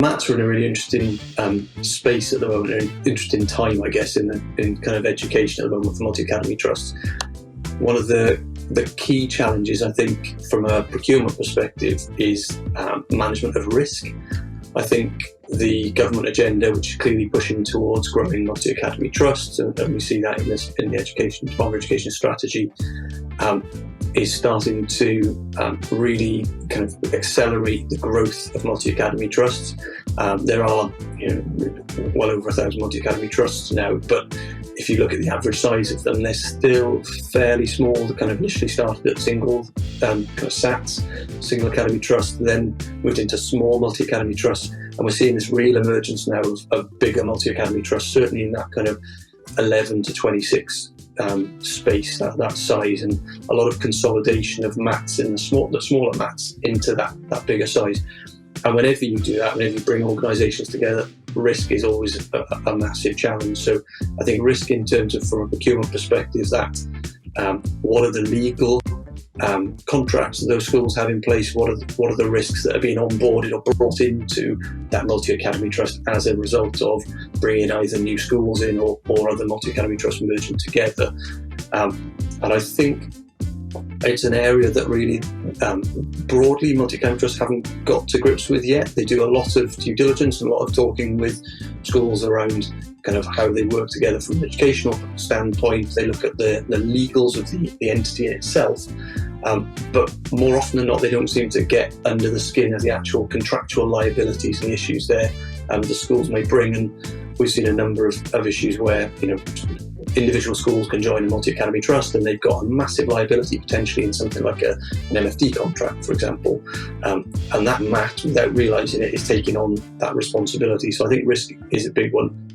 Maths are in a really interesting space at the moment, an interesting time, I guess, in kind of education at the moment for multi-academy trusts. One of the key challenges, I think, from a procurement perspective is management of risk. I think the government agenda, which is clearly pushing towards growing multi-academy trusts, and we see that in the Department of Education strategy, is starting to really kind of accelerate the growth of multi-academy trusts. There are well over 1,000 multi-academy trusts now, but if you look at the average size of them, they're still fairly small. They kind of initially started at single kind of SATs, single academy trusts, then moved into small multi-academy trusts, and we're seeing this real emergence now of bigger multi-academy trusts, certainly in that kind of 11 to 26 space, that size, and a lot of consolidation of maths in the smaller maths into that bigger size. And whenever you do that, whenever you bring organisations together, risk is always a massive challenge. So I think risk in terms of, from a procurement perspective, that what are the legal contracts that those schools have in place, what are the risks that are being onboarded or brought into that multi-academy trust as a result of bringing either new schools in or other multi-academy trusts merging together. And I think it's an area that really broadly multi-academy trusts haven't got to grips with yet. They do a lot of due diligence and a lot of talking with schools around kind of how they work together from an educational standpoint. They look at the legals of the entity in itself, but more often than not, they don't seem to get under the skin of the actual contractual liabilities and the issues there the schools may bring. And we've seen a number of issues where individual schools can join a multi-academy trust and they've got a massive liability potentially in something like an MFD contract, for example, and that MAT, without realising it, is taking on that responsibility. So I think risk is a big one.